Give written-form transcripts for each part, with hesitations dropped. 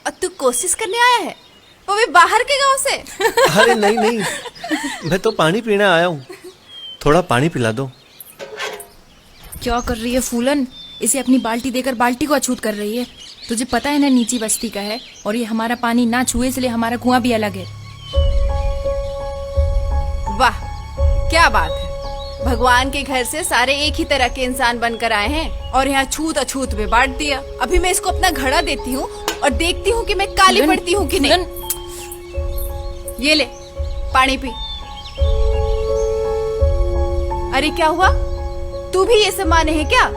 और तू कोशिश करने आया है, वो भी बाहर के गांव से? अरे नहीं नहीं, मैं तो पानी पीने आया हूँ, थोड़ा पानी पिला दो। क्या कर रही है फूलन? इसे अपनी बाल्टी देकर बाल्टी को अछूत कर रही है। तुझे पता है ना नीची बस्ती का है और ये हमारा पानी ना छुए, इसलिए हमारा कुआं भी अलग है। वाह क्या बात है, भगवान के घर से सारे एक ही तरह के इंसान बनकर आए हैं और यहाँ छूत अछूत में बांट दिया। अभी मैं इसको अपना घड़ा देती हूँ और देखती हूँ कि मैं काली पड़ती हूँ कि नहीं। ये ले पानी पी। अरे क्या हुआ, तू भी ये सब माने है क्या?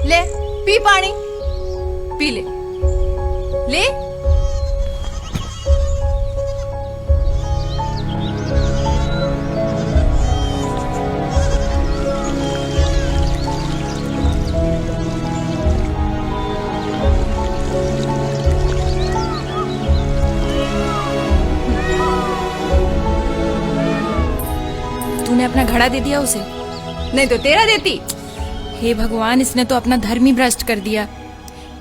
ले पी पानी, पी ले ले। तूने अपना घड़ा दे दिया उसे? नहीं तो तेरा देती। हे भगवान, इसने तो अपना धर्म ही भ्रष्ट कर दिया।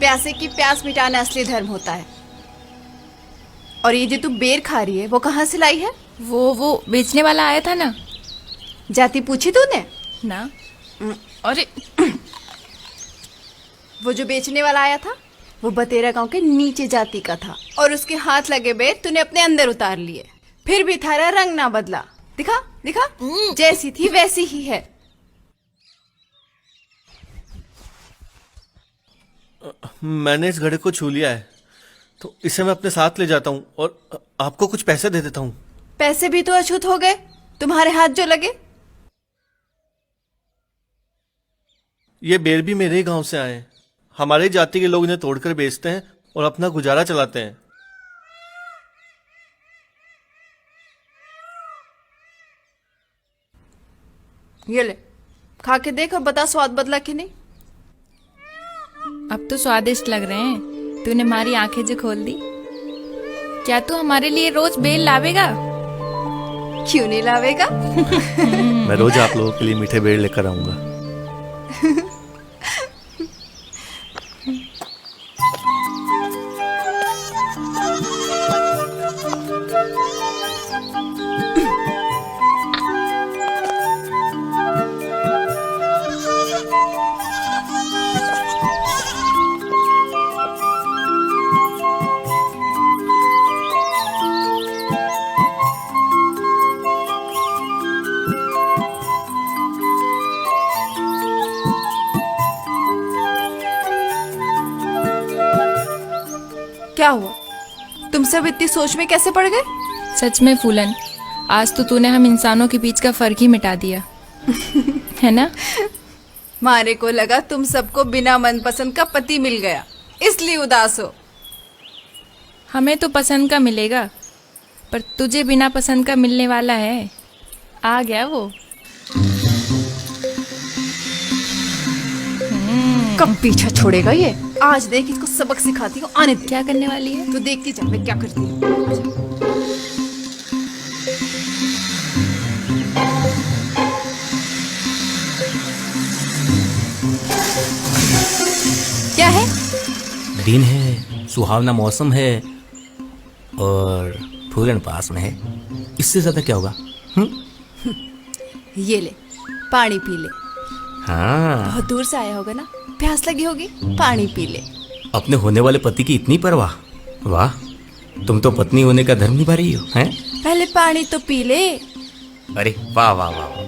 प्यासे की प्यास मिटाना असली धर्म होता है। और ये जो तू बेर खा रही है वो कहाँ से लाई है? वो बेचने वाला आया था ना। जाति पूछी तूने? ना। अरे वो जो बेचने वाला आया था वो बतेरा गांव के नीचे जाति का था और उसके हाथ लगे बेर तूने अपने अंदर उतार लिए, फिर भी थारा रंग ना बदला। दिखा दिखा, जैसी थी वैसी ही है। मैंने इस घड़े को छू लिया है तो इसे मैं अपने साथ ले जाता हूँ और आपको कुछ पैसे दे देता हूँ। पैसे भी तो अछूत हो गए तुम्हारे हाथ जो लगे। ये बेर भी मेरे ही गांव से आए हैं। हमारे जाति के लोग इन्हें तोड़कर बेचते हैं और अपना गुजारा चलाते हैं। ये ले खा के देख और बता स्वाद बदला कि नहीं। अब तो स्वादिष्ट लग रहे हैं। तूने हमारी आंखें जो खोल दी। क्या तू हमारे लिए रोज बेल लावेगा? क्यों नहीं लावेगा? मैं रोज आप लोगों के लिए मीठे बेर लेकर आऊंगा। क्या हुआ, तुम सब इतनी सोच में कैसे पड़ गए? सच में फूलन, आज तो तूने हम इंसानों के बीच का फर्क ही मिटा दिया है ना? मारे को लगा तुम सबको बिना मनपसंद का पति मिल गया इसलिए उदास हो। हमें तो पसंद का मिलेगा, पर तुझे बिना पसंद का मिलने वाला है। आ गया वो। कब पीछा छोड़ेगा ये? आज देख इसको सबक सिखाती हूँ। आने दे। क्या करने वाली है? तो देखती जा मैं क्या करती हूँ। क्या है? दिन है, सुहावना मौसम है और फूलन पास में है। इससे ज्यादा क्या होगा? ये ले पानी पी ले। हाँ, बहुत दूर से आया होगा ना, प्यास लगी होगी, पानी पी ले। अपने होने वाले पति की इतनी परवाह। वाह, तुम तो पत्नी होने का धर्म निभा रही हो, हैं? पहले पानी तो पी ले। अरे वाह वाह वाह वाह,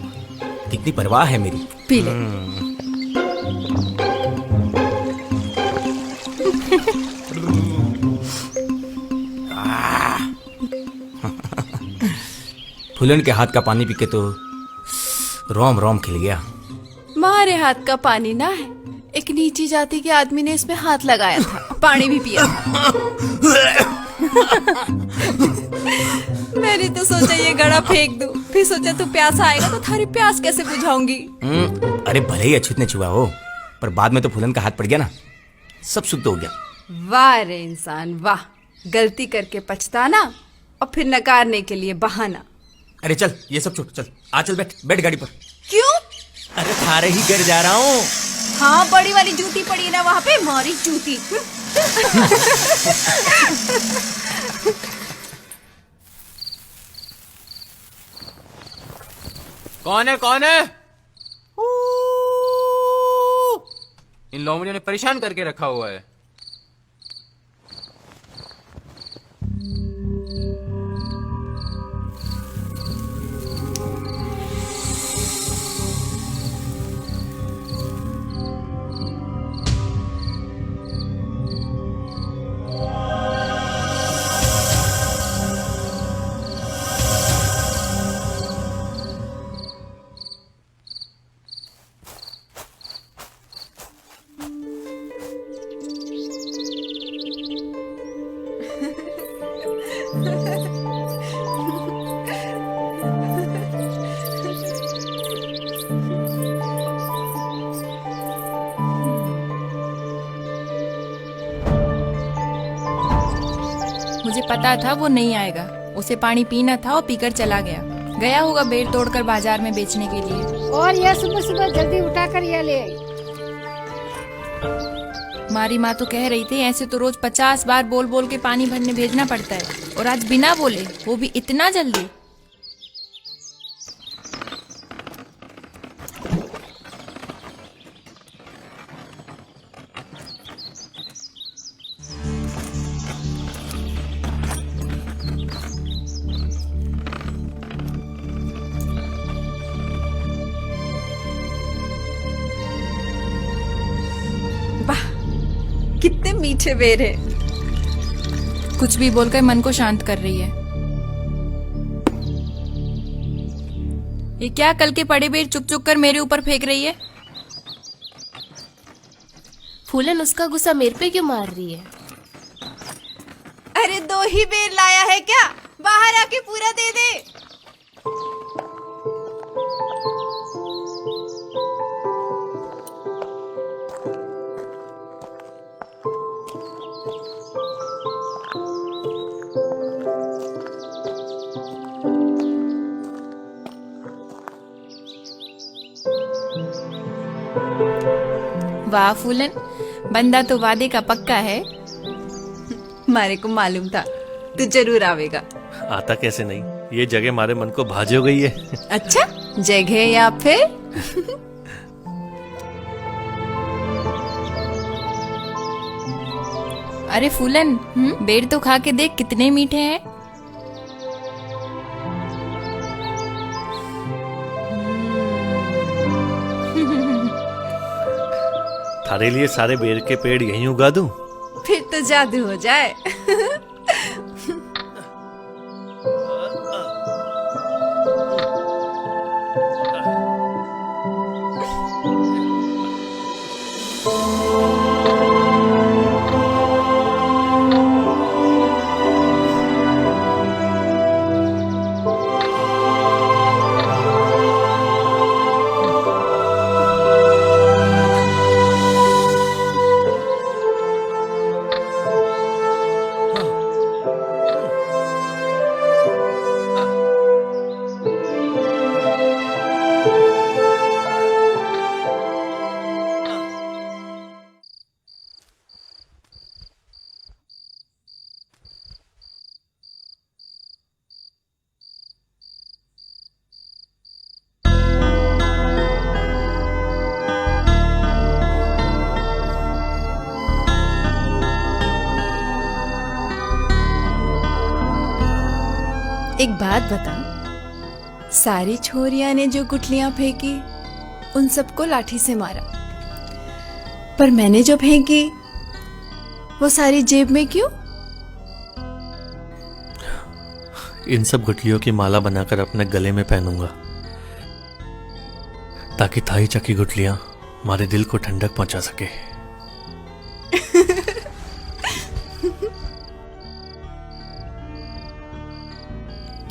कितनी परवाह है मेरी। पी ले। फूलन के हाथ का पानी पी के तो रोम रोम खिल गया। मारे हाथ का पानी ना है, एक नीची जाति के आदमी ने इसमें हाथ लगाया था, पानी भी पिया था। मैंने तो सोचा ये घड़ा फेंक दूं, फिर सोचा तू प्यासा आएगा तो थारी प्यास कैसे बुझाऊंगी। अरे भले ही अछूत ने छुआ हो, पर बाद में तो फूलन का हाथ पड़ गया ना, सब सुख तो हो गया। वाह रे इंसान वाह, गलती करके पछताना और फिर नकारने के लिए बहाना। अरे चल ये सब छोड़, चल आ, चल बैठ बैठ गाड़ी पर। क्यों? अरे थारे ही घर जा रहा हूँ। हाँ, बड़ी वाली जूती पड़ी है ना वहाँ पे, मारी जूती। कौन है कौन है? इन लोमड़ियों ने परेशान करके रखा हुआ है। मुझे पता था वो नहीं आएगा। उसे पानी पीना था और पीकर चला गया होगा बेर तोड़कर बाजार में बेचने के लिए। और यह सुबह सुबह जल्दी उठाकर यह ले आई। हमारी माँ तो कह रही थी ऐसे तो रोज 50 बार बोल बोल के पानी भरने भेजना पड़ता है, और आज बिना बोले, वो भी इतना जल्दी। कितने मीठे बेर है। कुछ भी बोलकर मन को शांत कर रही है। ये क्या कल के पड़े बेर चुक चुक कर मेरे ऊपर फेंक रही है? फूलन उसका गुस्सा मेरे पे क्यों मार रही है? अरे 2 ही बेर लाया है क्या? बाहर आके पूरा दे दे। वाह फूलन, बंदा तो वादे का पक्का है। मारे को मालूम था तू जरूर आवेगा। आता कैसे नहीं, ये जगह हमारे मन को भाजी हो गई है। अच्छा, जगह या फिर अरे फूलन, बेर तो खा के देख कितने मीठे हैं। थारे लिए सारे बेर के पेड़ यहीं उगा दूं? फिर तो जादू हो जाए। एक बात बता, सारी छोरियां ने जो गुठलियां फेंकी उन सबको लाठी से मारा, पर मैंने जो फेंकी वो सारी जेब में क्यों? इन सब गुठलियों की माला बनाकर अपने गले में पहनूंगा, ताकि थाई चकी गुठलियां हमारे दिल को ठंडक पहुंचा सके।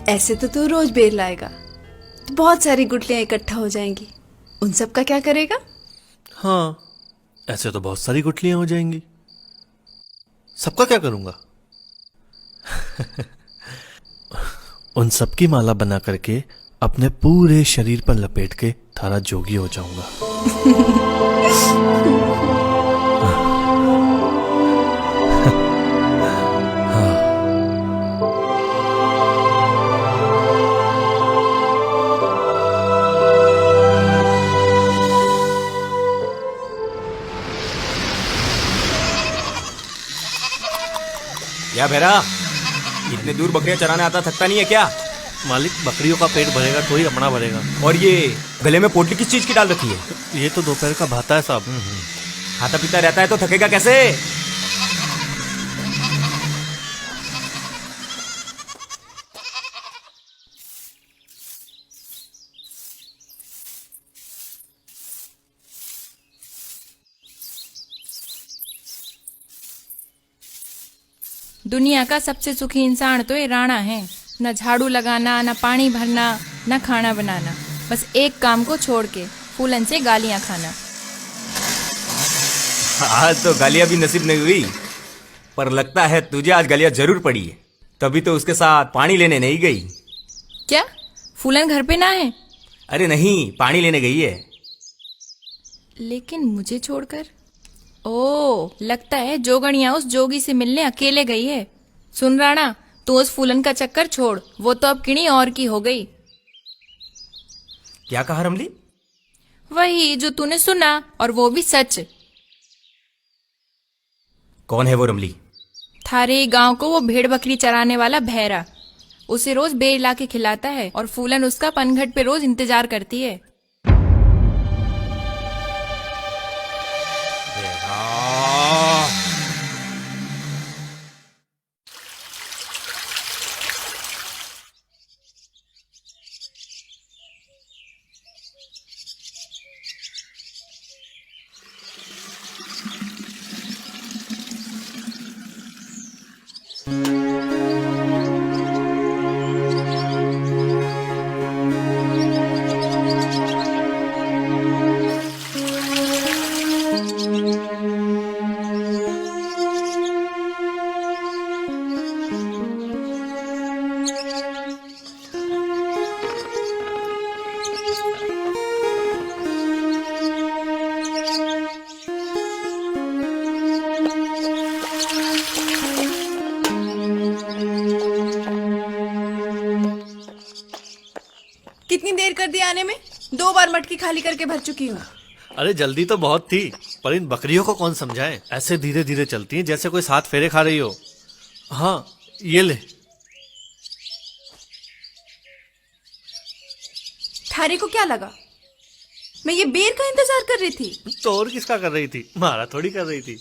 ऐसे तो तू रोज बेर लाएगा तो बहुत सारी गुठलियां इकट्ठा हो जाएंगी, उन सब का क्या करेगा? हाँ, ऐसे तो बहुत सारी गुठलियां हो जाएंगी, सबका क्या करूंगा? उन सब की माला बना करके अपने पूरे शरीर पर लपेट के थारा जोगी हो जाऊंगा। या भैरा, इतने दूर बकरियां चराने आता थकता नहीं है क्या? मालिक, बकरियों का पेट भरेगा तो ही अपना भरेगा। और ये गले में पोटली किस चीज की डाल रखी है? ये तो दोपहर का भाता है साहब। खाता पीता रहता है तो थकेगा कैसे? दुनिया का सबसे सुखी इंसान तो ये राणा है। न झाड़ू लगाना, न पानी भरना, न खाना बनाना, बस एक काम को छोड़ के फूलन से गालियां खाना। आज तो गालियां भी नसीब नहीं हुई, पर लगता है तुझे आज गालियां जरूर पड़ी है, तभी तो उसके साथ पानी लेने नहीं गई। क्या फूलन घर पे ना है? अरे नहीं, पानी लेने गई है। लेकिन मुझे छोड़कर? ओ, लगता है जोगणिया उस जोगी से मिलने अकेले गई है। सुन राणा, तू उस फूलन का चक्कर छोड़, वो तो अब किणी और की हो गई। क्या कहा रमली? वही जो तूने सुना, और वो भी सच। कौन है वो रमली? थारे गांव को वो भेड़ बकरी चराने वाला भैरा। उसे रोज बेर ला के खिलाता है और फूलन उसका पनघट पे रोज इंतजार करती है। कितनी देर कर दी आने में? 2 बार मटकी खाली करके भर चुकी हूँ। अरे जल्दी तो बहुत थी, पर इन बकरियों को कौन समझाए, ऐसे धीरे धीरे चलती हैं जैसे कोई 7 फेरे खा रही हो। हाँ, ये ले। थारे को क्या लगा मैं ये बेर का इंतजार कर रही थी? तो और किसका कर रही थी? मारा थोड़ी कर रही थी।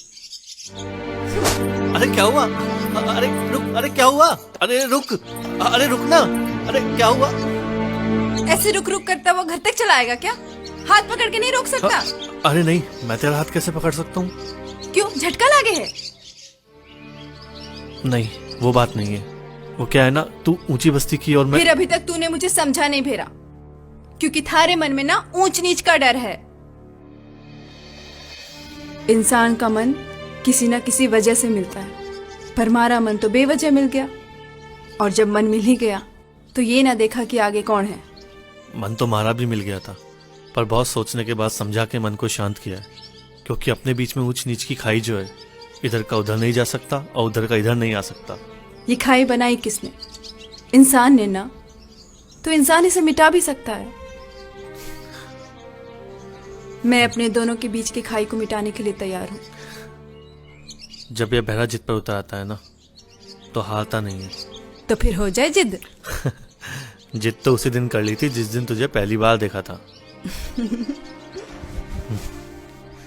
अरे क्या हुआ? अरे रुक, अरे क्या हुआ? अरे रुक, अरे रुक ना, अरे क्या हुआ? ऐसे रुक रुक करता वो घर तक चलाएगा क्या? हाथ पकड़ के नहीं रोक सकता? अरे नहीं, मैं तेरा हाथ कैसे पकड़ सकता हूँ? क्यों, झटका लागे है? नहीं, वो बात नहीं है। वो क्या है ना, तू ऊंची बस्ती की और मैं। फिर अभी तक तूने मुझे समझा नहीं भेरा, क्योंकि थारे मन में ना ऊंच नीच का डर है। इंसान का मन किसी न किसी वजह से मिलता है, पर हमारा मन तो बेवजह मिल गया। और जब मन मिल ही गया तो ये ना देखा कि आगे कौन है। मन तो मारा भी मिल गया था, पर बहुत सोचने के बाद समझा के मन को शांत किया है, क्योंकि अपने बीच में ऊंच नीच की खाई जो है, इधर का उधर नहीं जा सकता और उधर का इधर नहीं आ सकता। ये खाई बनाई किसने? इंसान ने ना, तो इंसान इसे मिटा भी सकता है। मैं अपने दोनों के बीच की खाई को मिटाने के लिए तैयार हूँ। जब यह बहरा जिद पर उतर आता है ना, तो हारता नहीं है। तो फिर हो जाए जिद। जिद तो उसी दिन कर ली थी जिस दिन तुझे पहली बार देखा था।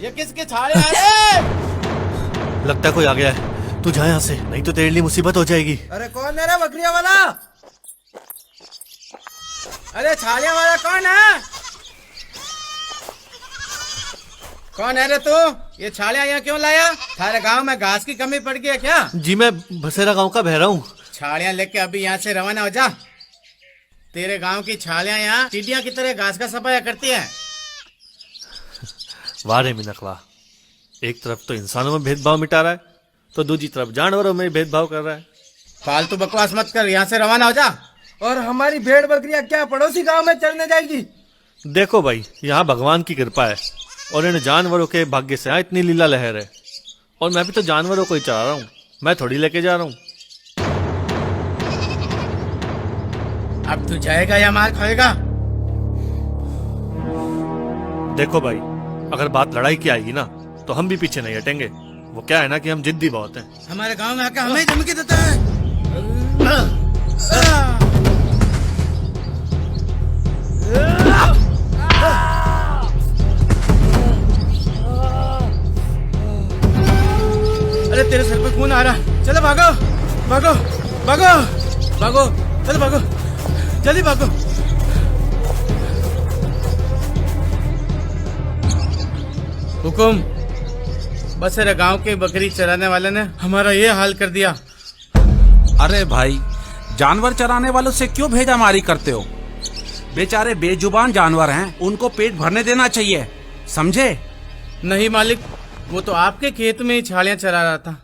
ये किसके छाड़े आए? लगता है कोई आ गया है, तू जा यहाँ से, नहीं तो तेरे लिए मुसीबत हो जाएगी। अरे कौन है रे बकरिया वाला? अरे छाड़िया वाला कौन है? कौन है रे तू? ये छाड़िया यहाँ क्यों लाया? थारे गांव में घास की कमी पड़ गई है क्या? जी मैं बसेरा गांव का बहरा हूँ। छाड़िया लेके अभी यहाँ से रवाना हो जा। तेरे गांव की छालियां यहाँ टिड्डियां की तरह घास का सफाया करती हैं। वाह रे मिनक वाह, एक तरफ तो इंसानों में भेदभाव मिटा रहा है, तो दूसरी तरफ जानवरों में भेदभाव कर रहा है। फालतू बकवास मत कर, यहाँ से रवाना हो जा। और हमारी भेड़ बकरियां क्या पड़ोसी गांव में चढ़ने जाएगी? देखो भाई, यहाँ भगवान की कृपा है और इन जानवरों के भाग्य से यहाँ इतनी लीला लहर है, और मैं भी तो जानवरों को ही चला रहा हूँ, मैं थोड़ी लेके जा रहा हूँ। अब तू जाएगा या मार खाएगा? देखो भाई, अगर बात लड़ाई की आएगी ना, तो हम भी पीछे नहीं हटेंगे। वो क्या है ना कि हम जिद्दी बहुत हैं। हमारे गांव में आकर हमें धमकी देता है। अरे तेरे सर पे खून आ रहा है, चलो भागो भागो भागो भागो, चलो भागो, जल्दी भागो। हुकुम, बस तेरे गांव के बकरी चराने वाले ने हमारा ये हाल कर दिया। अरे भाई, जानवर चराने वालों से क्यों भेजामारी करते हो? बेचारे बेजुबान जानवर हैं, उनको पेट भरने देना चाहिए, समझे? नहीं मालिक, वो तो आपके खेत में ही छालियां चरा रहा था।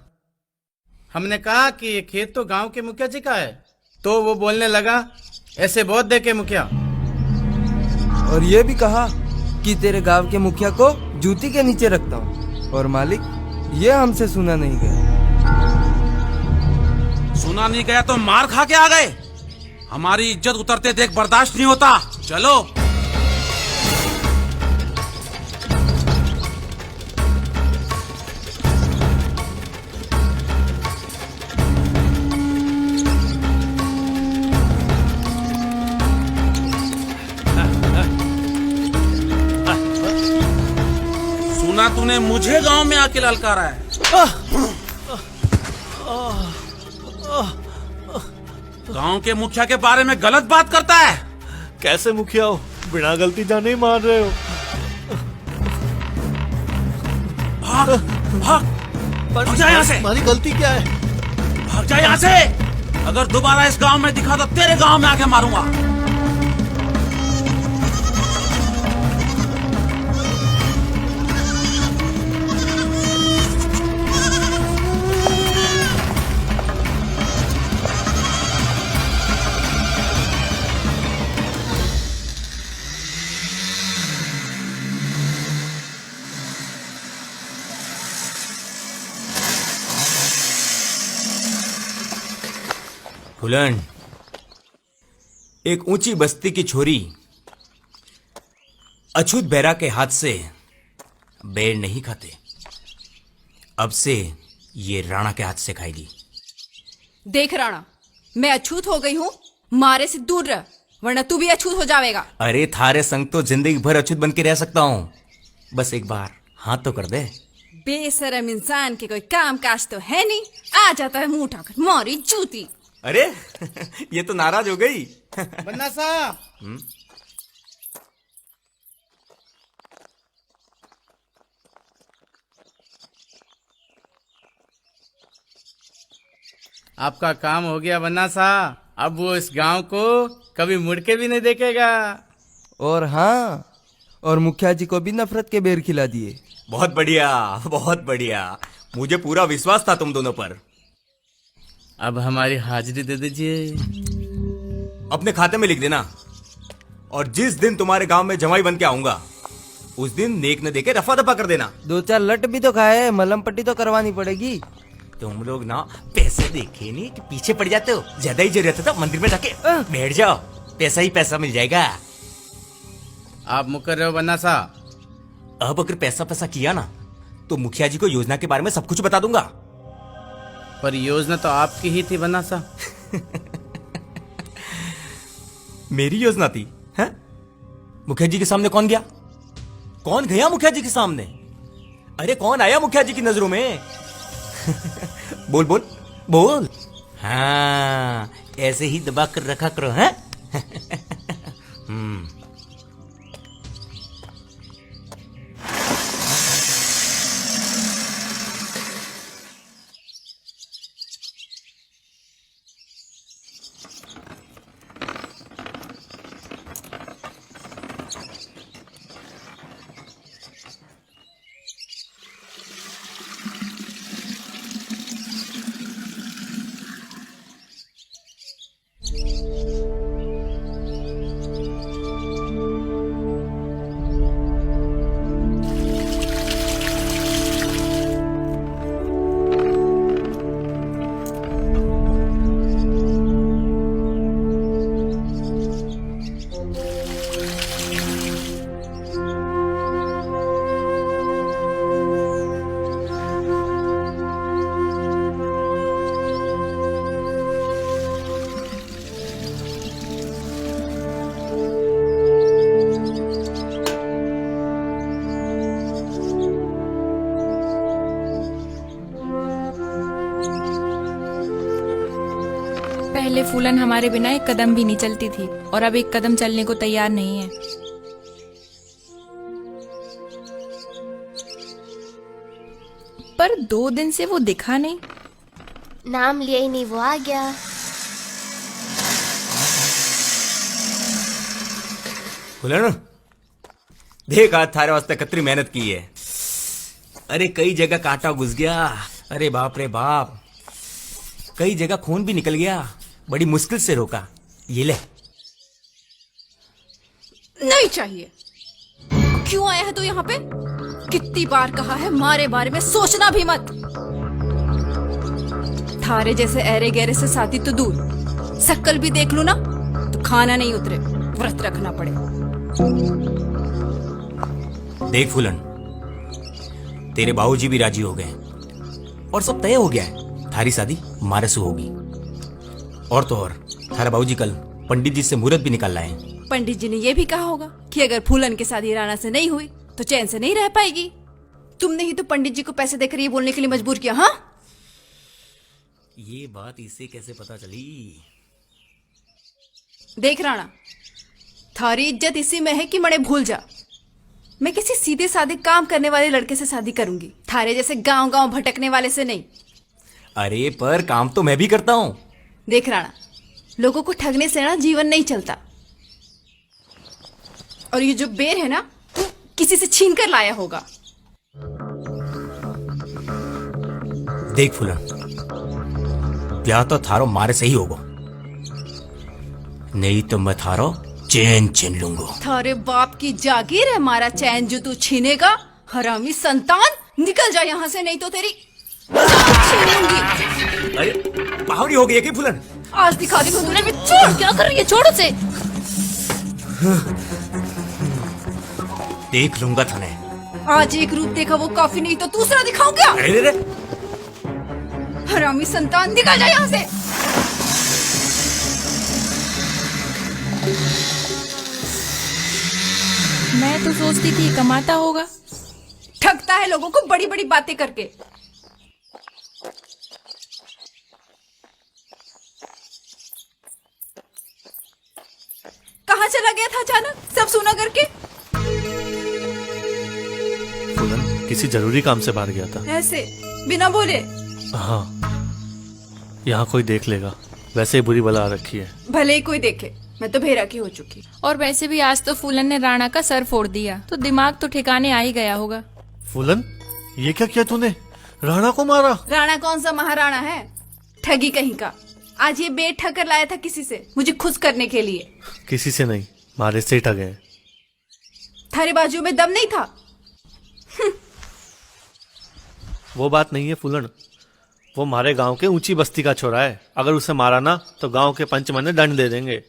हमने कहा कि ये खेत तो गांव के मुखिया जी का है, तो वो बोलने लगा ऐसे बहुत देखे मुखिया। और ये भी कहा कि तेरे गांव के मुखिया को जूती के नीचे रखता हूँ। और मालिक, ये हमसे सुना नहीं गया। सुना नहीं गया तो मार खा के आ गए। हमारी इज्जत उतरते देख बर्दाश्त नहीं होता। चलो। सुना तूने मुझे गांव में आके ललकारा है। गांव के मुखिया के बारे में गलत बात करता है। कैसे मुखिया हो, बिना गलती जाने ही मार रहे हो। भाग भाग भाग जा यहाँ से। हमारी गलती क्या है? भाग जा यहाँ से। अगर दोबारा इस गांव में दिखा तो तेरे गांव में आके मारूंगा। फूलन, एक ऊंची बस्ती की छोरी अछूत बेरा के हाथ से बेर नहीं खाते। अब से ये राणा के हाथ से खाएगी। देख राणा, मैं अछूत हो गई हूँ, मारे से दूर रह, वरना तू भी अछूत हो जाएगा। अरे थारे संग तो जिंदगी भर अछूत बन के रह सकता हूँ, बस एक बार हाथ तो कर दे। बेशरम इंसान के कोई काम काज तो है नहीं, आ जाता है मुंह उठाकर मोरी जूती। अरे ये तो नाराज हो गई। बन्ना साहब, आपका काम हो गया बन्ना साहब। अब वो इस गांव को कभी मुड़ के भी नहीं देखेगा। और हाँ, और मुखिया जी को भी नफरत के बेर खिला दिए। बहुत बढ़िया, बहुत बढ़िया। मुझे पूरा विश्वास था तुम दोनों पर। अब हमारी हाजिरी दे दीजिए। अपने खाते में लिख देना, और जिस दिन तुम्हारे गांव में जमाई बन के आऊंगा उस दिन नेक न देके रफा दफा कर देना। 2-4 लट भी तो खाए, मलहम पट्टी तो करवानी पड़ेगी। तुम लोग ना पैसे देखे नहीं कि पीछे पड़ जाते हो। ज्यादा ही जरूरत है तो मंदिर में जाके बैठ जाओ, पैसा ही पैसा मिल जाएगा। आप मुकर रहे हो बन्ना साहब। अब अगर पैसा पैसा किया ना तो मुखिया जी को योजना के बारे में सब कुछ बता दूंगा। पर योजना तो आपकी ही थी बन्ना साहब। मेरी योजना थी है? मुखिया जी के सामने कौन गया? कौन गया मुखिया जी के सामने? अरे कौन आया मुखिया जी की नजरों में? बोल बोल बोल। हाँ, ऐसे ही दबा कर रखा करो हैं? पहले फूलन हमारे बिना एक कदम भी नहीं चलती थी और अब एक कदम चलने को तैयार नहीं है। पर 2 दिन से वो दिखा नहीं। नाम लिया ही नहीं, वो आ गया। फूलन देख, आज थारे वास्ते कतरी मेहनत की है। अरे कई जगह कांटा घुस गया, अरे बाप रे बाप, कई जगह खून भी निकल गया, बड़ी मुश्किल से रोका। ये ले। नहीं चाहिए। क्यों आया है तू यहाँ पे? कितनी बार कहा है मारे बारे में सोचना भी मत। थारे जैसे ऐरे गहरे से साथी तो दूर, शक्ल भी देख लू ना तो खाना नहीं उतरे, व्रत रखना पड़े। देख फूलन, तेरे बाबूजी भी राजी हो गए और सब तय हो गया है। थारी शादी मारे से होगी। और तो और थारा बाबूजी कल पंडित जी से मुहूर्त भी निकाल लाए। पंडित जी ने यह भी कहा होगा कि अगर फूलन की शादी राणा से नहीं हुई तो चैन से नहीं रह पाएगी। तुमने ही तो पंडित जी को पैसे देकर ये बोलने के लिए मजबूर किया। हाँ, ये बात इसे कैसे पता चली? देख राणा, थारी इज्जत इसी में है कि मणे भूल जा। मैं किसी सीधे साधे काम करने वाले लड़के से शादी करूंगी, थारे जैसे गांव गांव भटकने वाले से नहीं। अरे पर काम तो मैं भी करता हूँ। देख राणा, लोगों को ठगने से ना जीवन नहीं चलता। और ये जो बेर है ना, तू किसी से छीन कर लाया होगा। देख फूलन, ब्याह तो थारो मारे से ही होगा, नहीं तो मैं थारो चैन छीन लूंगा। थारे बाप की जागीर है हमारा चैन जो तू छीनेगा। हरामी संतान, निकल जा यहाँ से, नहीं तो तेरी छीनूंगी। अरे पहाड़ी हो गई है कि फूलन? आज दिखा दी तूने भी। छोड़, क्या कर रही है? छोड़ उसे। देख लूंगा थाने। आज एक रूप देखा वो काफी, नहीं तो दूसरा दिखाऊं क्या? अरे रे, हरामी संतान, निकल जा यहाँ से। मैं तो सोचती थी कमाता होगा। ठगता है लोगों को बड़ी बड़ी बातें करके। कहाँ चला गया था अचानक, सब सुना करके? फूलन किसी जरूरी काम से बाहर गया था। ऐसे बिना बोले? हाँ, यहाँ कोई देख लेगा, वैसे ही बुरी बला आ रखी है। भले ही कोई देखे, मैं तो भेरा की हो चुकी। और वैसे भी आज तो फूलन ने राणा का सर फोड़ दिया, तो दिमाग तो ठिकाने आ ही गया होगा। फूलन, ये क्या किया तूने? राणा को मारा? राणा कौन सा महाराणा है, ठगी कहीं का। आज ये बेट ठग कर लाया था किसी से, मुझे खुश करने के लिए। किसी से नहीं, मारे से ही ठगे हैं। थारे बाजू में दम नहीं था? वो बात नहीं है फूलन, वो हमारे गांव के ऊंची बस्ती का छोरा है। अगर उसे मारा ना तो गांव के पंच मने दंड दे देंगे।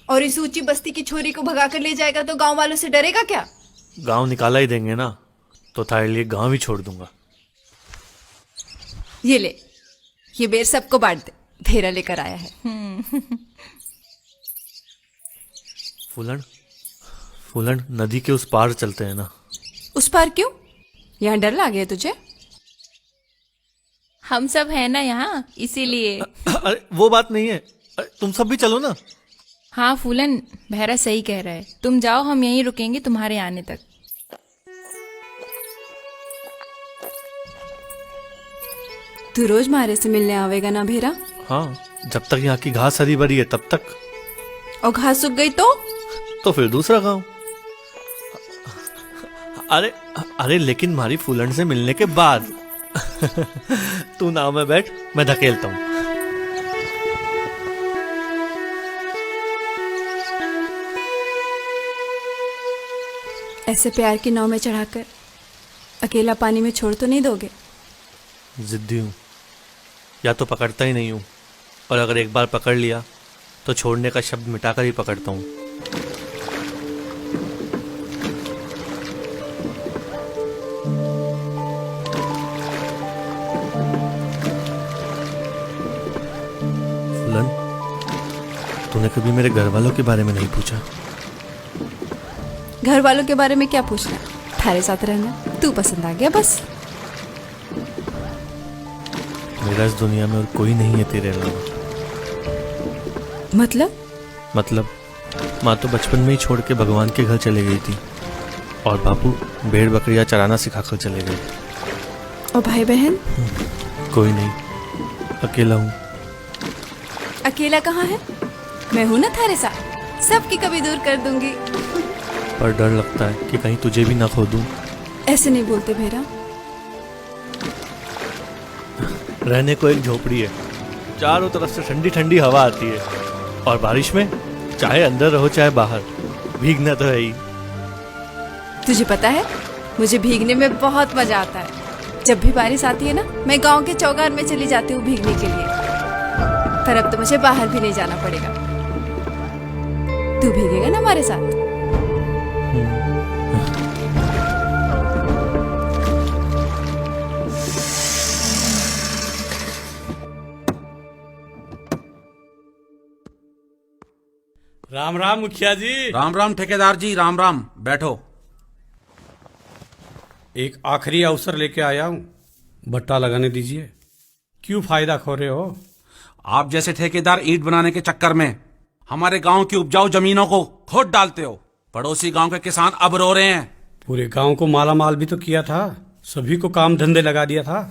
और इस ऊंची बस्ती की छोरी को भगा कर ले जाएगा तो गांव वालों से डरेगा क्या? गांव निकाला ही देंगे ना, तो थारे लिए गांव ही छोड़ दूंगा। ये ले, ये बेर सबको बांट दे, भेरा लेकर आया है। फूलन, फूलन नदी के उस पार चलते हैं ना। उस पार क्यों? यहाँ डर लग गया तुझे? हम सब है ना यहाँ, इसीलिए। अरे वो बात नहीं है, तुम सब भी चलो ना। हाँ फूलन, बहरा सही कह रहा है। तुम जाओ, हम यहीं रुकेंगे तुम्हारे आने तक। तू रोज मारे से मिलने आवेगा ना भेरा? हाँ, जब तक यहाँ की घास हरी भरी है तब तक। और घास सूख गई तो फिर दूसरा गांव। अरे अरे लेकिन हमारी फूलन से मिलने के बाद। तू नाव में बैठ, मैं धकेलता हूँ। ऐसे प्यार की नाव में चढ़ाकर अकेला पानी में छोड़ तो नहीं दोगे? जिद्दी हूँ, या तो पकड़ता ही नहीं हूँ, और अगर एक बार पकड़ लिया तो छोड़ने का शब्द मिटाकर ही पकड़ता हूँ। फूलन, तूने कभी मेरे घर वालों के बारे में नहीं पूछा? घर वालों के बारे में क्या पूछना, थारे साथ रहना तू पसंद आ गया बस। मेरा इस दुनिया में और कोई नहीं है तेरे अलावा। मतलब माँ तो बचपन में ही छोड़ के भगवान के घर चले गई थी और बापू भेड़ बकरियां चराना सिखाकर चले गए। और भाई बहन? कोई नहीं, अकेला हूँ। अकेला कहाँ है? मैं हूं ना थारे साथ, सबकी कभी दूर कर दूंगी। पर डर लगता है कि कहीं तुझे भी ना खो दूं। ऐसे नहीं बोलते भेरा। रहने को एक झोपड़ी है, चारों तरफ से ठंडी ठंडी हवा आती है और बारिश में चाहे अंदर रहो चाहे बाहर, भीगना तो है ही। तुझे पता है, मुझे भीगने में बहुत मजा आता है। जब भी बारिश आती है ना, मैं गांव के चौगान में चली जाती हूँ भीगने के लिए। पर अब तो मुझे बाहर भी नहीं जाना पड़ेगा। तू भीगेगा ना हमारे साथ? राम राम मुखिया जी। राम राम ठेकेदार जी, राम राम। बैठो। एक आखिरी अवसर लेके आया हूँ, भट्टा लगाने दीजिए। क्यों फायदा खो रहे हो? आप जैसे ठेकेदार ईंट बनाने के चक्कर में हमारे गांव की उपजाऊ जमीनों को खोद डालते हो। पड़ोसी गांव के किसान अब रो रहे हैं। पूरे गांव को माला माल भी तो किया था, सभी को काम धंधे लगा दिया था।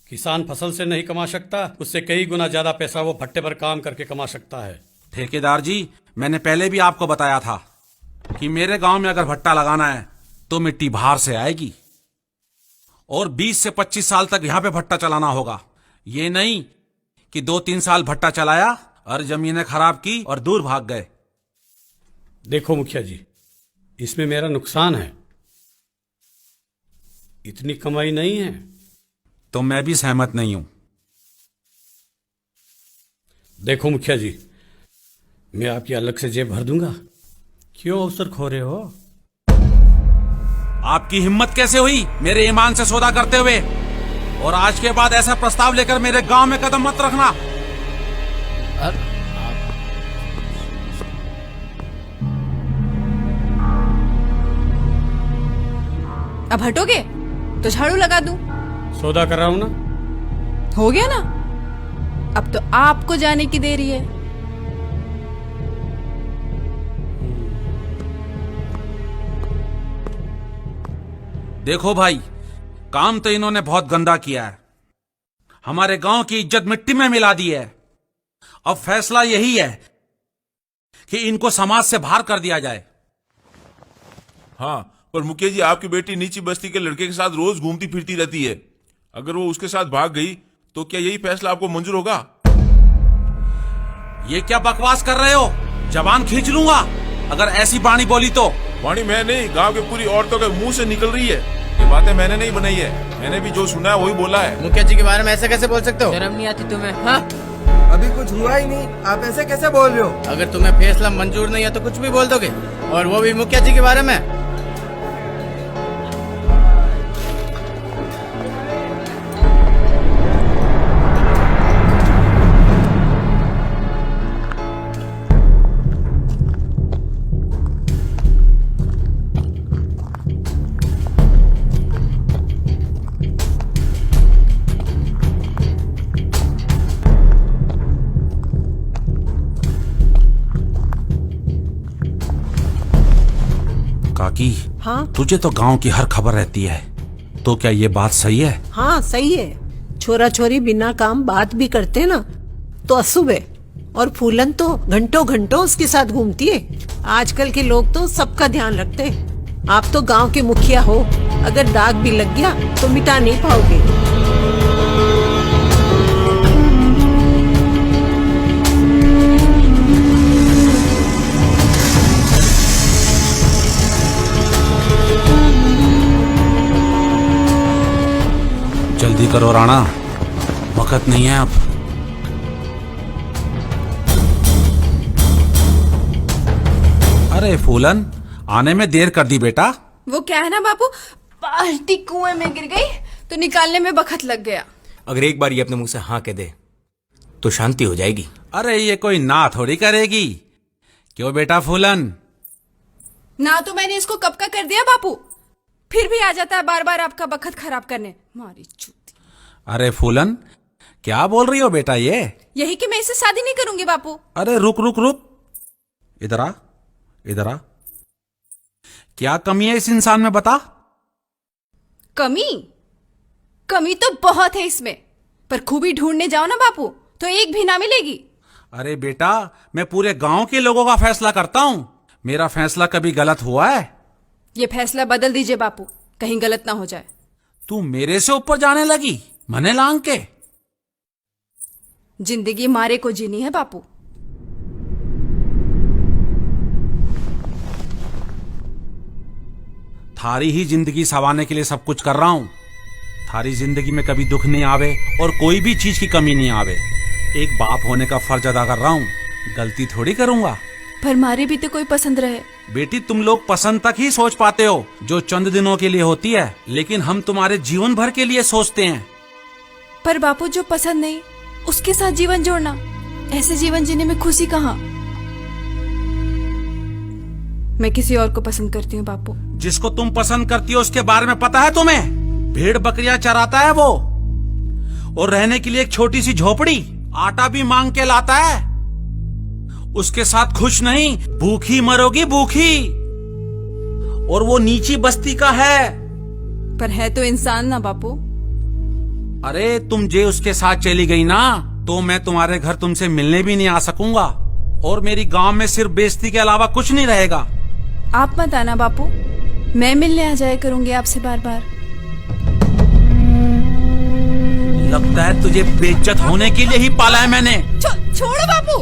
किसान फसल से नहीं कमा सकता, उससे कई गुना ज्यादा पैसा वो भट्टे पर काम करके कमा सकता है। ठेकेदार जी, मैंने पहले भी आपको बताया था कि मेरे गांव में अगर भट्टा लगाना है तो मिट्टी बाहर से आएगी और 20 से 25 साल तक यहां पे भट्टा चलाना होगा। ये नहीं कि 2-3 साल भट्टा चलाया और जमीनें खराब की और दूर भाग गए। देखो मुखिया जी, इसमें मेरा नुकसान है, इतनी कमाई नहीं है। तो मैं भी सहमत नहीं हूं। देखो मुखिया जी, मैं आपकी अलग से जेब भर दूंगा। क्यों अवसर खो रहे हो? आपकी हिम्मत कैसे हुई मेरे ईमान से सौदा करते हुए? और आज के बाद ऐसा प्रस्ताव लेकर मेरे गांव में कदम मत रखना। अब हटोगे तो झाड़ू लगा दूं। सौदा कर रहा हूं ना। हो गया ना, अब तो आपको जाने की देरी है। देखो भाई, काम तो इन्होंने बहुत गंदा किया है, हमारे गांव की इज्जत मिट्टी में मिला दी है। अब फैसला यही है कि इनको समाज से बाहर कर दिया जाए। हाँ, पर मुखिया जी, आपकी बेटी नीची बस्ती के लड़के के साथ रोज घूमती फिरती रहती है। अगर वो उसके साथ भाग गई तो क्या यही फैसला आपको मंजूर होगा? ये क्या बकवास कर रहे हो? जबान खींच लूंगा अगर ऐसी बाणी बोली तो। वाणी मैं नहीं, गांव के पूरी औरतों के मुंह से निकल रही है। ये बातें मैंने नहीं बनाई है, मैंने भी जो सुना है वही बोला है। मुखिया जी के बारे में ऐसे कैसे बोल सकते हो? शर्म नहीं आती तुम्हें? हाँ, अभी कुछ हुआ ही नहीं, आप ऐसे कैसे बोल रहे हो? अगर तुम्हें फैसला मंजूर नहीं है तो कुछ भी बोल दोगे, और वो भी मुखिया जी के बारे में। काकी, हाँ तुझे तो गांव की हर खबर रहती है, तो क्या ये बात सही है? हाँ सही है। छोरा छोरी बिना काम बात भी करते ना तो अशुभ है। और फूलन तो घंटों घंटों उसके साथ घूमती है। आजकल के लोग तो सबका ध्यान रखते हैं। आप तो गांव के मुखिया हो, अगर दाग भी लग गया तो मिटा नहीं पाओगे। जल्दी करो राणा, वक्त नहीं है अब। अरे फूलन, आने में देर कर दी बेटा। वो क्या है ना बापू, बाल्टी कुएं में गिर गई तो निकालने में बखत लग गया। अगर एक बार ये अपने मुंह से हाँ कह दे तो शांति हो जाएगी। अरे ये कोई ना थोड़ी करेगी। क्यों बेटा फूलन? ना तो मैंने इसको कब का कर दिया बापू, फिर भी आ जाता है बार बार आपका बखत खराब करने। मारी चूती। अरे फूलन, क्या बोल रही हो बेटा ये? यही कि मैं इससे शादी नहीं करूंगी बापू। अरे रुक रुक रुक, इधर आ, इधर आ। क्या कमी है इस इंसान में, बता। कमी? कमी तो बहुत है इसमें, पर खूबी ढूंढने जाओ ना बापू तो एक भी ना मिलेगी। अरे बेटा, मैं पूरे गांव के लोगों का फैसला करता हूं। मेरा फैसला कभी गलत हुआ है? ये फैसला बदल दीजिए बापू, कहीं गलत ना हो जाए। तू मेरे से ऊपर जाने लगी, मने लांग के। जिंदगी मारे को जीनी है बापू। थारी ही जिंदगी संवारने के लिए सब कुछ कर रहा हूं। थारी जिंदगी में कभी दुख नहीं आवे और कोई भी चीज की कमी नहीं आवे। एक बाप होने का फर्ज अदा कर रहा हूं, गलती थोड़ी करूंगा। पर मारे भी तो कोई पसंद रहे। बेटी, तुम लोग पसंद तक ही सोच पाते हो, जो चंद दिनों के लिए होती है, लेकिन हम तुम्हारे जीवन भर के लिए सोचते हैं। पर बापू जो पसंद नहीं उसके साथ जीवन जोड़ना, ऐसे जीवन जीने में खुशी कहाँ। मैं किसी और को पसंद करती हूँ बापू। जिसको तुम पसंद करती हो उसके बारे में पता है तुम्हें? भेड़ बकरियां चराता है वो, और रहने के लिए एक छोटी सी झोपड़ी, आटा भी मांग के लाता है। उसके साथ खुश नहीं, भूखी मरोगी भूखी। और वो नीची बस्ती का है। पर है तो इंसान ना बापू। अरे तुम जे उसके साथ चली गई ना, तो मैं तुम्हारे घर तुमसे मिलने भी नहीं आ सकूंगा, और मेरी गांव में सिर्फ बेइज्जती के अलावा कुछ नहीं रहेगा। आप मत आना बापू, मैं मिलने आ जाया करूंगी आपसे बार बार। लगता है तुझे बेइज्जत होने के लिए ही पाला है मैंने। छोड़ो बापू।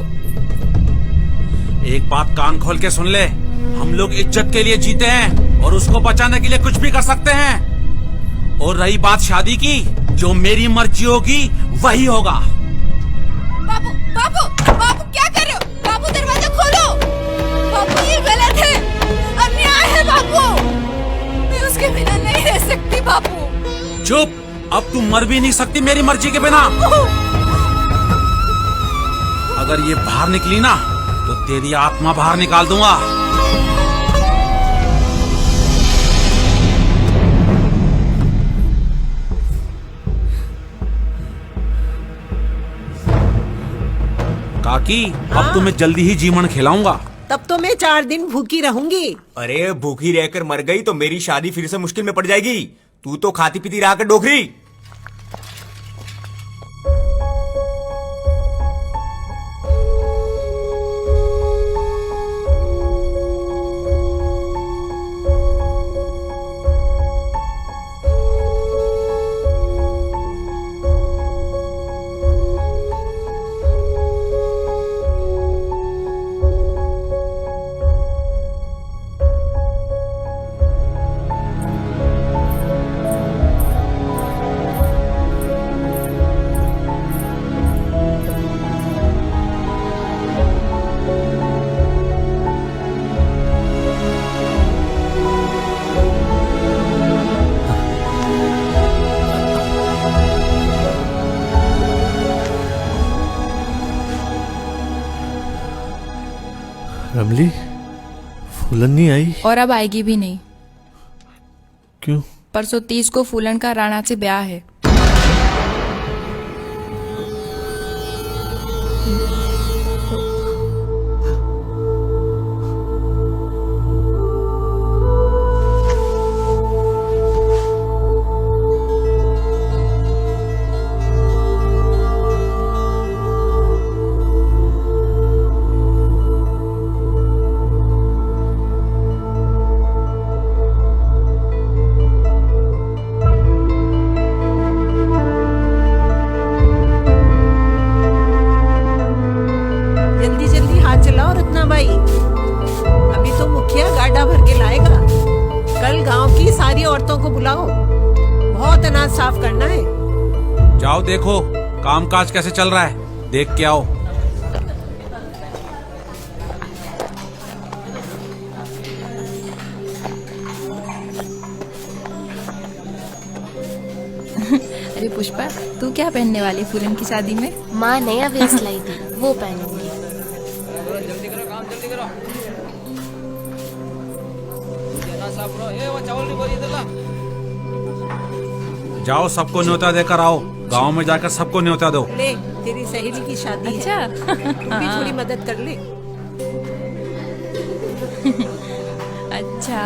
एक बात कान खोल के सुन ले, हम लोग इज्जत के लिए जीते हैं और उसको बचाने के लिए कुछ भी कर सकते हैं। और रही बात शादी की, जो मेरी मर्जी होगी वही होगा। बापू बापू बापू क्या कर रहे हो? बापू दरवाजा खोलो। बापू ये गलत है, अन्याय है बापू। मैं उसके बिना नहीं रह सकती बापू। चुप, अब तू मर भी नहीं सकती मेरी मर्जी के बिना। अगर ये बाहर निकली ना तो तेरी आत्मा बाहर निकाल दूंगा। काकी, अब तो मैं जल्दी ही जीवन खिलाऊंगा। तब तो मैं 4 दिन भूखी रहूंगी। अरे भूखी रहकर मर गई तो मेरी शादी फिर से मुश्किल में पड़ जाएगी। तू तो खाती पीती रहा कर डोकरी। रमली, फूलन नहीं आई? और अब आएगी भी नहीं। क्यों? परसों 30 को फूलन का राणा से ब्याह है। अभी तो मुखिया गाड़ा भर के लाएगा। कल गांव की सारी औरतों को बुलाओ, बहुत अनाज साफ करना है। जाओ देखो कामकाज कैसे चल रहा है, देख के आओ। अरे पुष्पा, तू क्या पहनने वाली फूलन की शादी में? माँ नया वेस्ट लाई थी, वो पहनूंगी। जाओ सबको न्योता देकर आओ, गांव में जाकर सबको न्योता दो। ले तेरी सहेली की शादी अच्छा। है, तू भी थोड़ी मदद कर ले। अच्छा।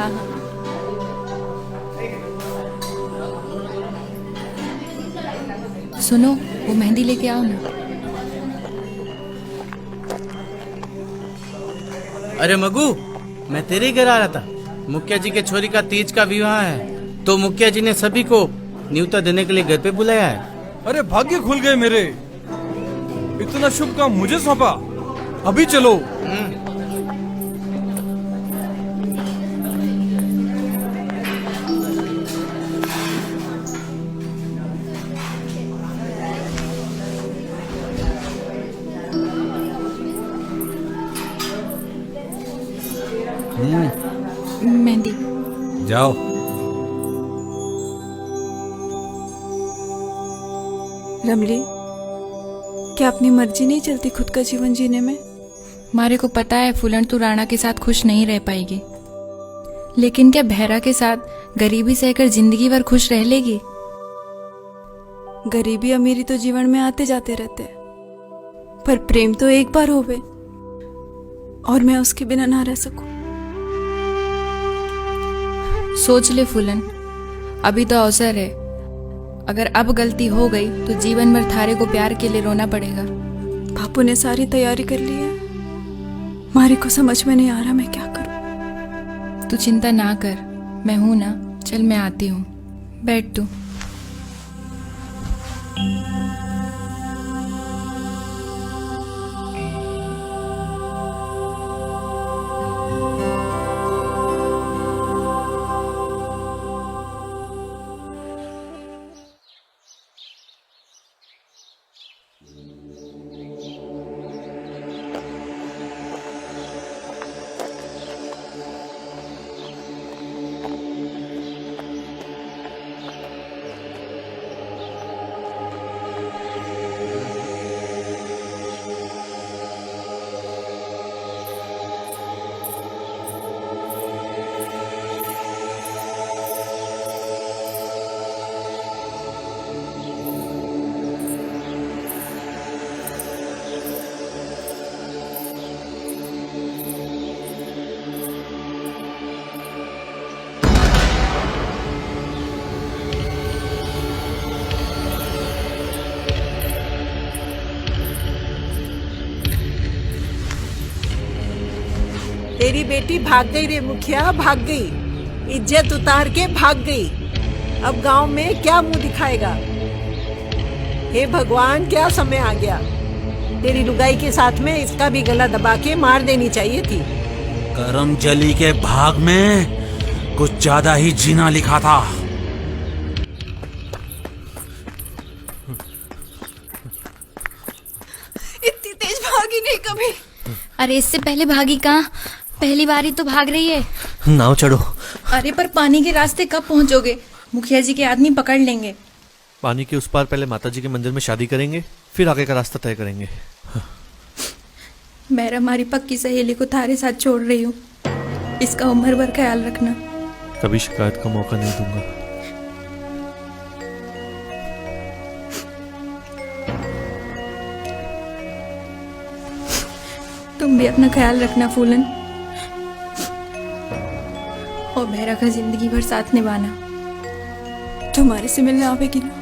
सुनो, वो मेहंदी लेके आओ ना। अरे मगू, मैं तेरे ही घर आ रहा था। मुखिया जी के छोरी का तीज का विवाह है, तो मुखिया जी ने सभी को न्योता देने के लिए घर पे बुलाया है। अरे भाग्य खुल गए मेरे, इतना शुभ काम मुझे सौंपा। अभी चलो। मेहंदी। जाओ। रमली, क्या अपनी मर्जी नहीं चलती खुद का जीवन जीने में? मारे को पता है फूलन तू राणा के साथ खुश नहीं रह पाएगी, लेकिन क्या बहरा के साथ गरीबी सहकर जिंदगी भर खुश रह लेगी? गरीबी अमीरी तो जीवन में आते जाते रहते हैं, पर प्रेम तो एक बार होवे, और मैं उसके बिना ना रह सकूं। सोच ले फूलन, अभी तो अवसर है। अगर अब गलती हो गई तो जीवन भर थारे को प्यार के लिए रोना पड़ेगा। बापू ने सारी तैयारी कर ली है, मारे को समझ में नहीं आ रहा मैं क्या करूं। तू चिंता ना कर, मैं हूं ना। चल मैं आती हूँ, बैठ तू। तेरी बेटी भाग गई रे मुखिया, भाग गई। इज्जत उतार के भाग गई। अब गांव में क्या मुंह दिखाएगा? हे भगवान, क्या समय आ गया। तेरी लुगाई के साथ में इसका भी गला दबा के मार देनी चाहिए थी। करमजली के भाग में कुछ ज्यादा ही जीना लिखा था। इतनी तेज भागी नहीं कभी। अरे इससे पहले भागी कहाँ, पहली बार ही तो भाग रही है। नाव चढ़ो। अरे पर पानी के रास्ते कब पहुंचोगे? मुखिया जी के आदमी पकड़ लेंगे। पानी के उस पार पहले माताजी के मंदिर में शादी करेंगे, फिर आगे का रास्ता तय करेंगे। मैं हमारी पक्की सहेली को थारे साथ छोड़ रही हूँ, इसका उम्र भर ख्याल रखना। कभी शिकायत का मौका नहीं दूंगा। तुम भी अपना ख्याल रखना फूलन, और मेरा का जिंदगी भर साथ निभाना। तुम्हारे से मिलने आवेगी ना?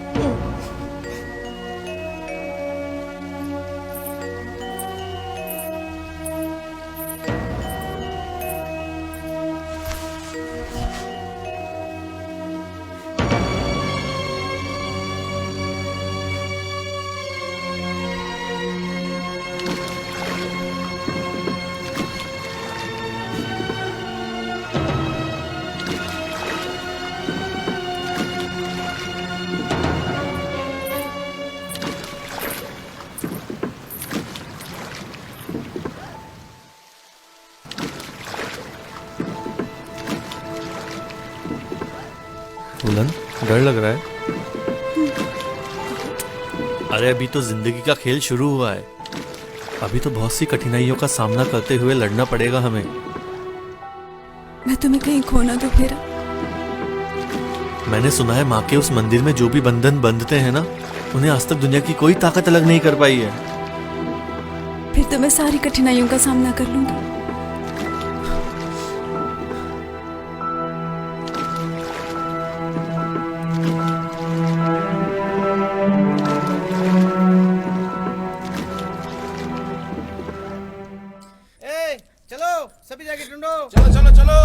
फूलन, डर लग रहा है? अरे अभी तो जिंदगी का खेल शुरू हुआ है। अभी तो बहुत सी कठिनाइयों का सामना करते हुए लड़ना पड़ेगा हमें। मैं तुम्हें कहीं खो ना दूं फिर। मैंने सुना है माँ के उस मंदिर में जो भी बंधन बंधते हैं ना, उन्हें आज तक दुनिया की कोई ताकत अलग नहीं कर पाई है। फिर तो मैं सारी कठिनाइयों का सामना कर लूंगी। चलो सभी जगह ढूंढो। चलो चलो चलो।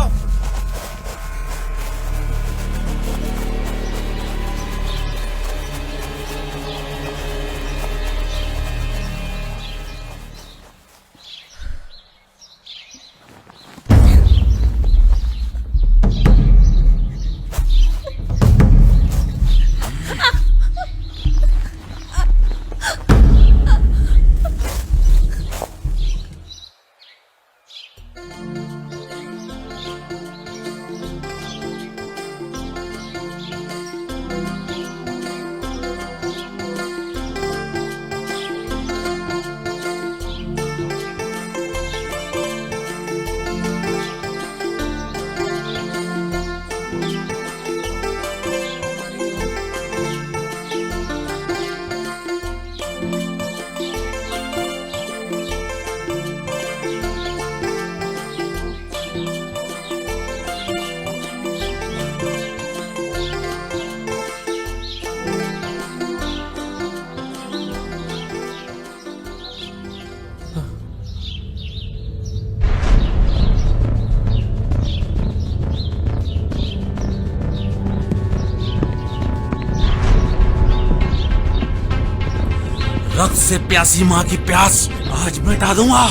रक्त से प्यासी माँ की प्यास आज मिटा दूंगा।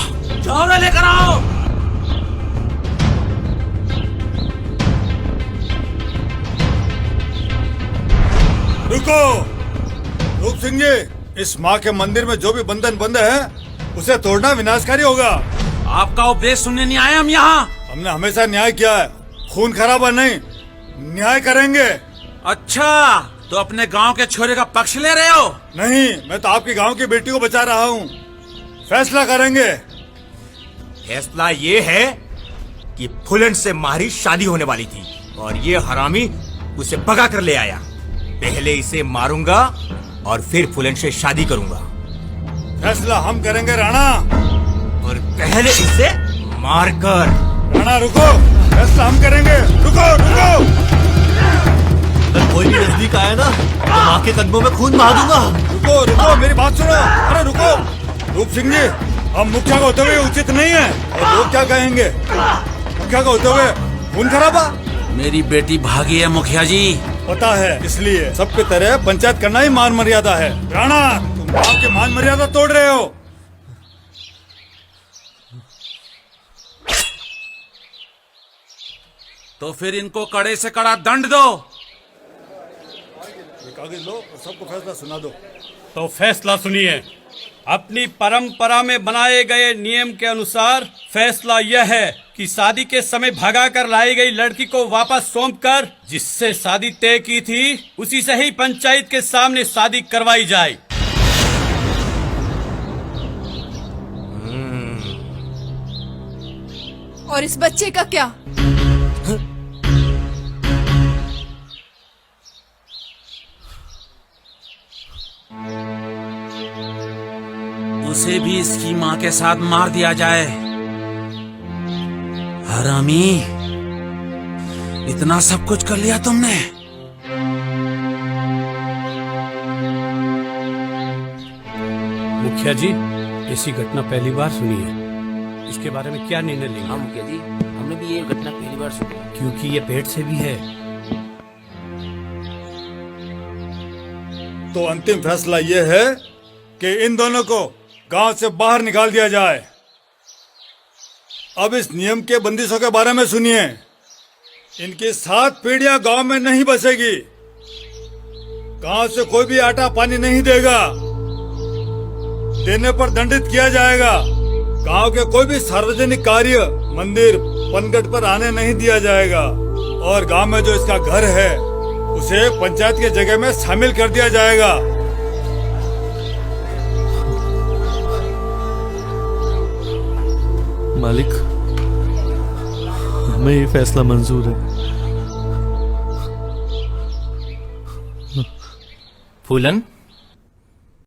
जाओ ना लेकर आओ। रुको, रूप सिंह जी, इस माँ के मंदिर में जो भी बंधन बंद है उसे तोड़ना विनाशकारी होगा। आपका उपदेश सुनने नहीं आए हम यहाँ। हमने हमेशा न्याय किया है, खून खराबा नहीं, न्याय करेंगे। अच्छा, तो अपने गांव के छोरे का पक्ष ले रहे हो? नहीं, मैं तो आपके गांव की बेटी को बचा रहा हूँ। फैसला करेंगे। फैसला ये है कि फुलन से मारी शादी होने वाली थी और ये हरामी उसे भगा कर ले आया। पहले इसे मारूंगा और फिर फुलन से शादी करूंगा। फैसला हम करेंगे राणा। और पहले इसे मारकर। राणा रुको, फैसला हम करेंगे। रुको रुको। अगर कोई भी नजदीक आया ना तो माँ के कदमों में खून बहा दूंगा। रुको रुको, मेरी बात सुनो। अरे रुको। रूप सिंह जी, हम मुखिया का होते हुए उचित नहीं है। और लोग क्या कहेंगे? मुखिया का होते हुए खून खराबा। मेरी बेटी भागी है मुखिया जी। पता है, इसलिए सबके तरह पंचायत करना ही मान मर्यादा है। राणा, तुम आपके मान मर्यादा तोड़ रहे हो। तो फिर इनको कड़े से कड़ा दंड दो। कागज लो और सबको फैसला सुना दो। तो फैसला सुनिए। अपनी परंपरा में बनाए गए नियम के अनुसार फैसला यह है कि शादी के समय भगाकर लाई गई लड़की को वापस सौंपकर जिससे शादी तय की थी उसी से ही पंचायत के सामने शादी करवाई जाए। और इस बच्चे का क्या? उसे भी इसकी माँ के साथ मार दिया जाए। हरामी, इतना सब कुछ कर लिया तुमने। मुखिया जी, ऐसी घटना पहली बार सुनी है। इसके बारे में क्या निर्णय लेंगे? हाँ मुखिया जी, हमने भी ये घटना पहली बार सुनी। क्योंकि ये पेट से भी है। तो अंतिम फैसला ये है कि इन दोनों को गांव से बाहर निकाल दिया जाए। अब इस नियम के बंदिशों के बारे में सुनिए। इनकी 7 पीढ़ियां गांव में नहीं बसेगी। गांव से कोई भी आटा पानी नहीं देगा। देने पर दंडित किया जाएगा। गांव के कोई भी सार्वजनिक कार्य, मंदिर, पनघट पर आने नहीं दिया जाएगा। और गांव में जो इसका घर है उसे पंचायत की जगह में शामिल कर दिया जाएगा। मालिक, हमें ये फैसला मंजूर है। फूलन,